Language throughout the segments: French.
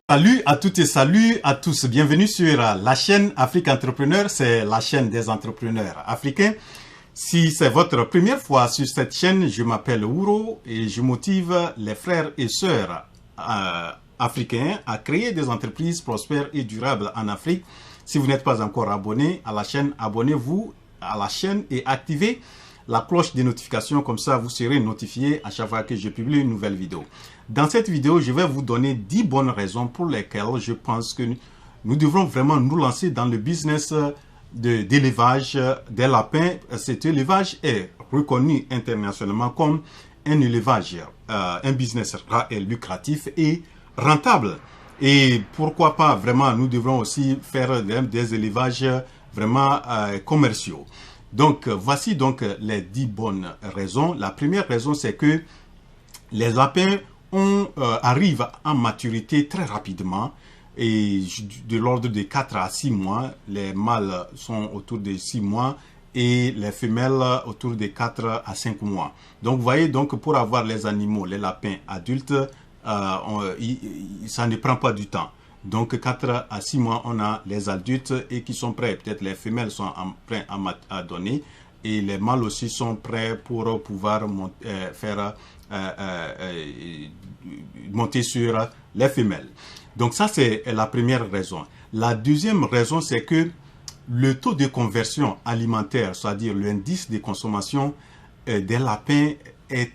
Salut à toutes et salut à tous. Bienvenue sur la chaîne Afrique Entrepreneur. C'est la chaîne des entrepreneurs africains. Si c'est votre première fois sur cette chaîne, je m'appelle Ouro et je motive les frères et sœurs africains à créer des entreprises prospères et durables en Afrique. Si vous n'êtes pas encore abonné à la chaîne, abonnez-vous à la chaîne et activez la cloche des notifications, comme ça vous serez notifié à chaque fois que je publie une nouvelle vidéo. Dans cette vidéo, je vais vous donner 10 bonnes raisons pour lesquelles je pense que nous devrons vraiment nous lancer dans le business d'élevage des lapins. Cet élevage est reconnu internationalement comme un élevage, un business lucratif et rentable. Et pourquoi pas vraiment, nous devrons aussi faire des élevages vraiment commerciaux. Donc, voici donc les 10 bonnes raisons. La première raison, c'est que les lapins arrivent en maturité très rapidement et de l'ordre de 4 à 6 mois. Les mâles sont autour de 6 mois et les femelles autour de 4 à 5 mois. Donc, vous voyez, donc, pour avoir les animaux, les lapins adultes, ça ne prend pas du temps. Donc, 4 à 6 mois, on a les adultes et qui sont prêts. Peut-être les femelles sont prêtes à donner et les mâles aussi sont prêts pour pouvoir monter sur les femelles. Donc, ça, c'est la première raison. La deuxième raison, c'est que le taux de conversion alimentaire, c'est-à-dire l'indice de consommation des lapins est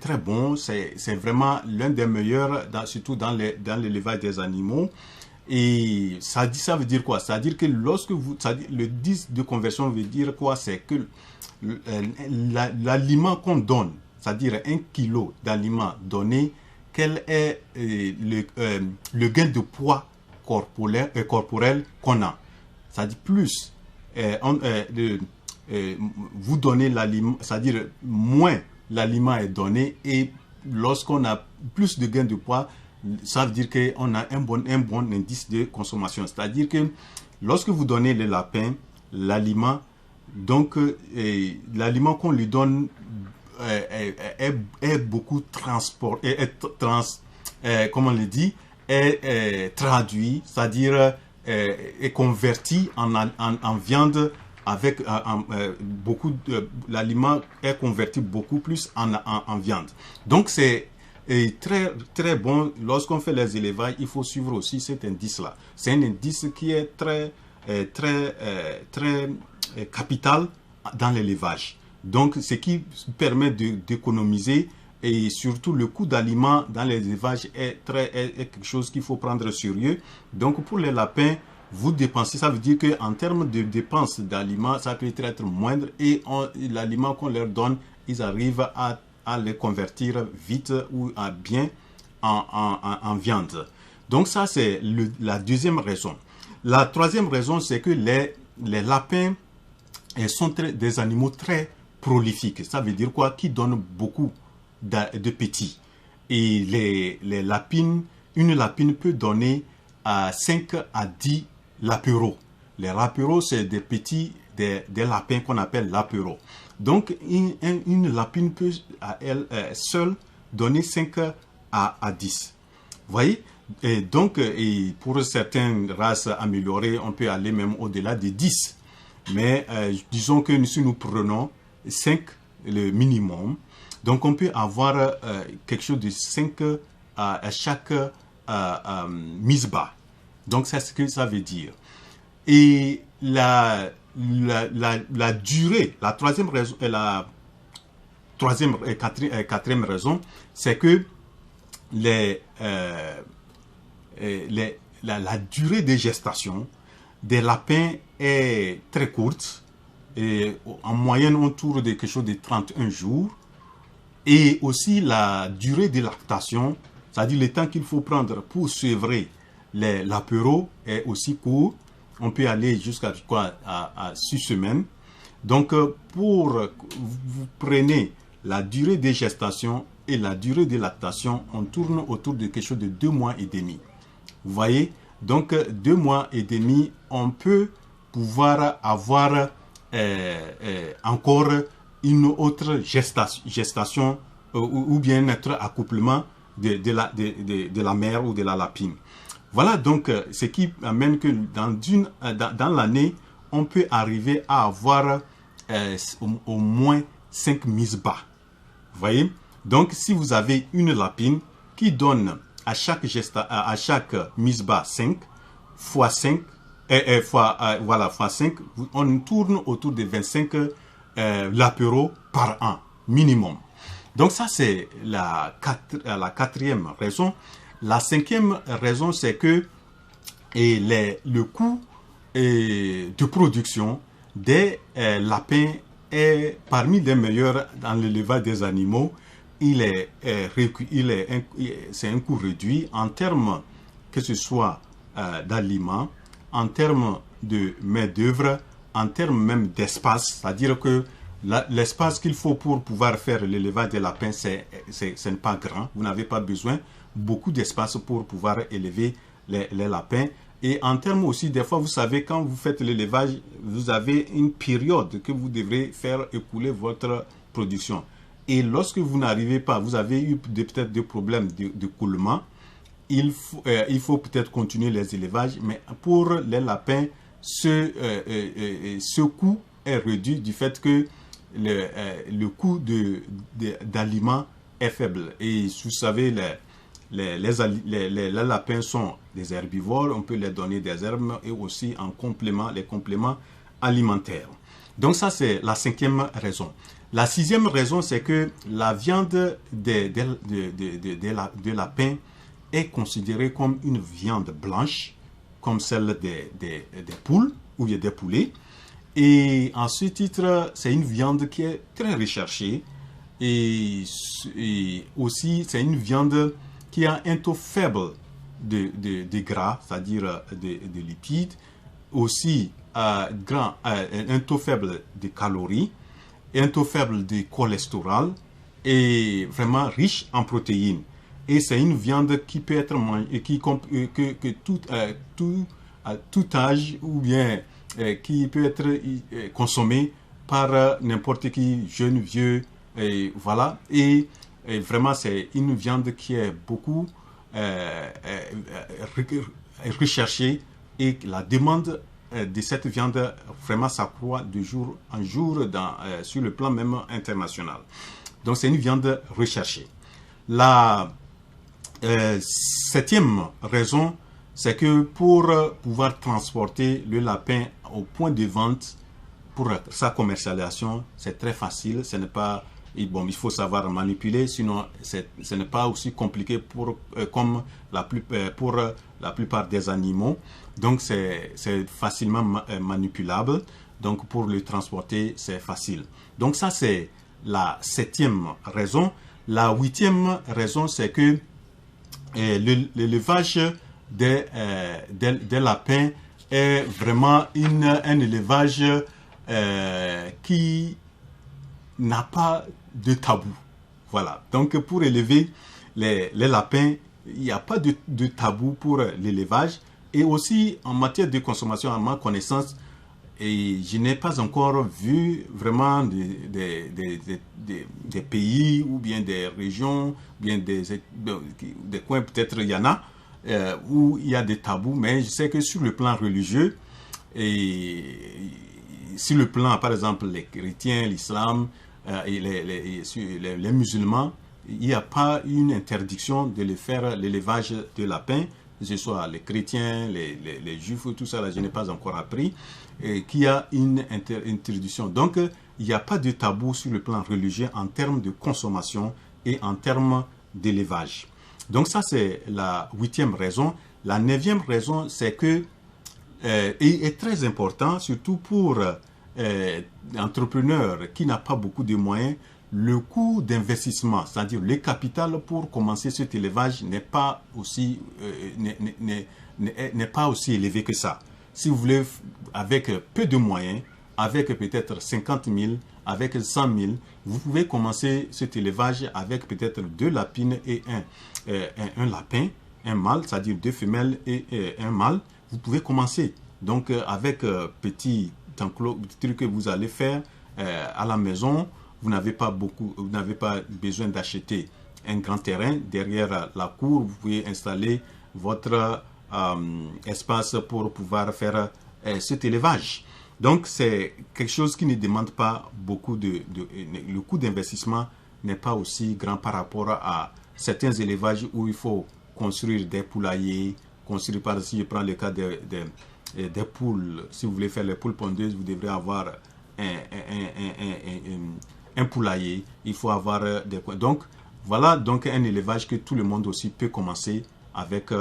très bon. C'est vraiment l'un des meilleurs, surtout dans l'élevage des animaux. Et ça veut dire quoi? Ça veut dire que le 10 de conversion veut dire quoi? C'est que l'aliment qu'on donne, c'est-à-dire 1 kilo d'aliment donné, quel est le gain de poids corporel qu'on a. C'est-à-dire plus vous donnez l'aliment, c'est-à-dire moins l'aliment est donné, et lorsqu'on a plus de gain de poids, ça veut dire qu'on a un bon indice de consommation. C'est-à-dire que lorsque vous donnez le lapin l'aliment, donc l'aliment qu'on lui donne est beaucoup comment on le dit, est traduit, c'est-à-dire est converti en viande. Avec l'aliment est converti beaucoup plus en viande. Donc c'est très bon. Lorsqu'on fait les élevages, il faut suivre aussi cet indice-là. C'est un indice qui est très capital dans l'élevage. Donc ce qui permet d'économiser, et surtout le coût d'aliment dans l'élevage est quelque chose qu'il faut prendre au sérieux. Donc pour les lapins, vous dépensez, ça veut dire qu'en termes de dépenses d'aliments, ça peut être moindre, et l'aliment qu'on leur donne, ils arrivent à les convertir vite ou à bien en viande. Donc ça, c'est la deuxième raison. La troisième raison, c'est que les lapins sont des animaux très prolifiques. Ça veut dire quoi? Qui donnent beaucoup de petits. Et les lapines, une lapine peut donner 5 à 10 lapereaux. Les lapereaux, c'est des petits, des lapins qu'on appelle lapereaux. Donc, une lapine peut à elle seule donner 5 à 10. Vous voyez? Et donc, pour certaines races améliorées, on peut aller même au-delà de 10. Mais disons que si nous prenons 5, le minimum, donc on peut avoir quelque chose de 5 à chaque mise bas. Donc, c'est ce que ça veut dire. Et la durée, la troisième raison, quatrième raison, c'est que la durée de gestation des lapins est très courte. Et en moyenne, on tourne de quelque chose de 31 jours. Et aussi la durée de lactation, c'est-à-dire le temps qu'il faut prendre pour sevrer les lapereaux, est aussi court. On peut aller jusqu'à à 6 semaines. Donc, vous prenez la durée de gestation et la durée de lactation, on tourne autour de quelque chose de 2 mois et demi. Vous voyez? Donc, 2 mois et demi, on peut pouvoir avoir encore une autre gestation ou bien notre accouplement de la mère ou de la lapine. Voilà donc ce qui amène que dans l'année, on peut arriver à avoir au moins 5 mises bas. Vous voyez? Donc, si vous avez une lapine qui donne à chaque mise bas 5, fois 5, fois 5, on tourne autour de 25 lapéraux par an, minimum. Donc ça, c'est la quatrième raison. La cinquième raison, c'est que le coût de production des lapins est parmi les meilleurs dans l'élevage des animaux. C'est un coût réduit en termes que ce soit d'aliments, en termes de main-d'œuvre, en termes même d'espace. C'est-à-dire que l'espace qu'il faut pour pouvoir faire l'élevage des lapins, ce n'est pas grand. Vous n'avez pas besoin beaucoup d'espace pour pouvoir élever les lapins. Et en termes aussi, des fois, vous savez, quand vous faites l'élevage, vous avez une période que vous devrez faire écouler votre production. Et lorsque vous n'arrivez pas, vous avez eu peut-être des problèmes de coulement, il faut peut-être continuer les élevages. Mais pour les lapins, ce coût est réduit du fait que le coût d'aliments est faible. Et vous savez, les lapins sont des herbivores, on peut leur donner des herbes et aussi en complément, les compléments alimentaires. Donc ça, c'est la cinquième raison. La sixième raison, c'est que la viande de lapin est considérée comme une viande blanche, comme celle des poules ou des poulets. Et en ce titre, c'est une viande qui est très recherchée et aussi c'est une viande qui a un taux faible de gras, c'est-à-dire de lipides, aussi un taux faible de calories, et un taux faible de cholestérol et vraiment riche en protéines. Et c'est une viande qui peut être mangée, que tout âge ou bien qui peut être consommée par n'importe qui, jeune, vieux, et voilà. Et vraiment, c'est une viande qui est beaucoup recherchée et la demande de cette viande vraiment s'accroît de jour en jour sur le plan même international. Donc, c'est une viande recherchée. La septième raison, c'est que pour pouvoir transporter le lapin au point de vente pour sa commercialisation, c'est très facile. Ce n'est pas bon, il faut savoir manipuler, sinon ce n'est pas aussi compliqué comme pour la plupart des animaux. Donc c'est facilement manipulable. Donc pour le transporter, c'est facile. Donc ça, c'est la septième raison. La huitième raison, c'est que l'élevage des lapins est vraiment un élevage qui n'a pas de tabou. Voilà. Donc, pour élever les lapins, il n'y a pas de tabou pour l'élevage. Et aussi, en matière de consommation, à ma connaissance, et je n'ai pas encore vu vraiment des pays ou bien des régions, ou bien des coins, peut-être il y en a, où il y a des tabous, mais je sais que sur le plan religieux, et sur le plan, par exemple, les chrétiens, l'islam, et les musulmans, il n'y a pas une interdiction de faire l'élevage de lapins, que ce soit les chrétiens, les juifs, tout ça, là, je n'ai pas encore appris, qu'il y a une interdiction. Donc, il n'y a pas de tabou sur le plan religieux en termes de consommation et en termes d'élevage. Donc, ça, c'est la huitième raison. La neuvième raison, c'est que, et est très important, surtout pour entrepreneur qui n'a pas beaucoup de moyens, le coût d'investissement, c'est-à-dire le capital pour commencer cet élevage n'est pas aussi élevé que ça. Si vous voulez, avec peu de moyens, avec peut-être 50 000, avec 100 000, vous pouvez commencer cet élevage avec peut-être 2 lapines et un lapin, un mâle, c'est-à-dire 2 femelles et un mâle. Vous pouvez commencer. Donc, avec petit truc que vous allez faire à la maison, vous n'avez pas besoin d'acheter un grand terrain. Derrière la cour, vous pouvez installer votre espace pour pouvoir faire cet élevage. Donc, c'est quelque chose qui ne demande pas beaucoup le coût d'investissement n'est pas aussi grand par rapport à certains élevages où il faut construire des poulaillers, construire par si je prends le cas des poules, si vous voulez faire les poules pondeuses, vous devrez avoir un poulailler, il faut avoir des coins. Donc, voilà donc un élevage que tout le monde aussi peut commencer avec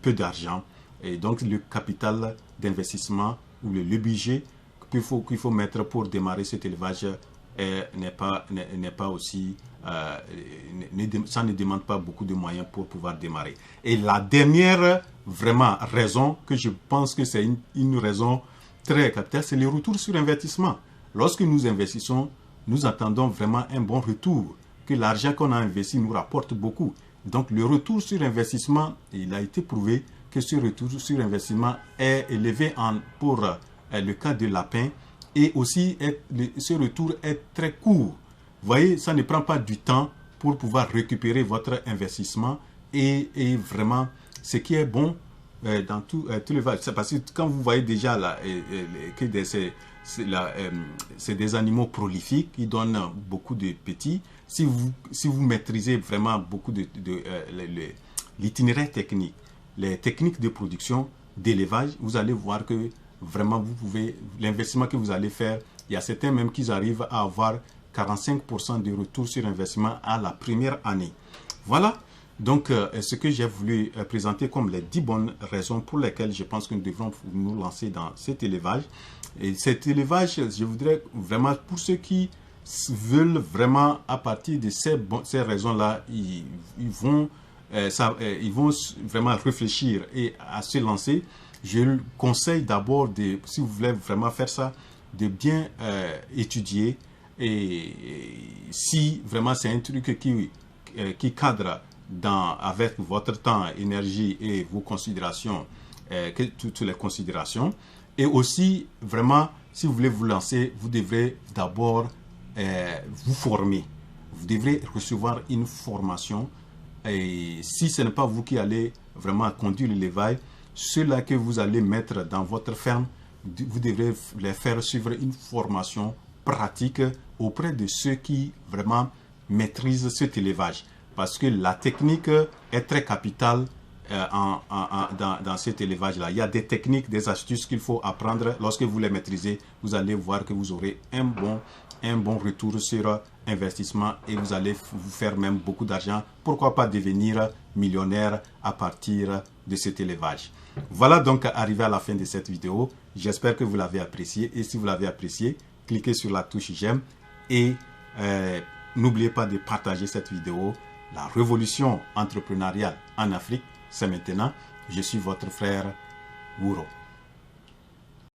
peu d'argent. Et donc, le capital d'investissement ou le budget qu'il faut mettre pour démarrer cet élevage n'est pas aussi... ça ne demande pas beaucoup de moyens pour pouvoir démarrer. Et la dernière vraiment raison, que je pense que c'est une raison très capitale, c'est le retour sur investissement. Lorsque nous investissons, nous attendons vraiment un bon retour, que l'argent qu'on a investi nous rapporte beaucoup. Donc le retour sur investissement, il a été prouvé que ce retour sur investissement est élevé pour le cas de lapin, et aussi ce retour est très court. Vous voyez, ça ne prend pas du temps pour pouvoir récupérer votre investissement, et vraiment ce qui est bon dans tous les vagues. C'est parce que quand vous voyez déjà là, que c'est des animaux prolifiques qui donnent beaucoup de petits. Si vous maîtrisez vraiment beaucoup l'itinéraire technique, les techniques de production, d'élevage, vous allez voir que vraiment vous pouvez, l'investissement que vous allez faire, il y a certains même qui arrivent à avoir 45% de retour sur investissement à la première année. Voilà donc ce que j'ai voulu présenter comme les 10 bonnes raisons pour lesquelles je pense que nous devrons nous lancer dans cet élevage. Et cet élevage, je voudrais vraiment, pour ceux qui veulent vraiment, à partir de ces raisons-là, ils vont vraiment réfléchir et à se lancer. Je le conseille d'abord, si vous voulez vraiment faire ça, de bien étudier, et si vraiment c'est un truc qui cadre avec votre temps, énergie et vos considérations, toutes les considérations. Et aussi, vraiment, si vous voulez vous lancer, vous devrez d'abord vous former. Vous devrez recevoir une formation. Et si ce n'est pas vous qui allez vraiment conduire l'élevage, ceux-là que vous allez mettre dans votre ferme, vous devrez les faire suivre une formation pratique auprès de ceux qui vraiment maîtrisent cet élevage. Parce que la technique est très capitale dans cet élevage-là. Il y a des techniques, des astuces qu'il faut apprendre. Lorsque vous les maîtrisez, vous allez voir que vous aurez un bon retour sur investissement, et vous allez vous faire même beaucoup d'argent. Pourquoi pas devenir millionnaire à partir de cet élevage. Voilà donc arrivé à la fin de cette vidéo. J'espère que vous l'avez apprécié, et si vous l'avez apprécié, cliquez sur la touche j'aime, et n'oubliez pas de partager cette vidéo. La révolution entrepreneuriale en Afrique, c'est maintenant. Je suis votre frère Wouro.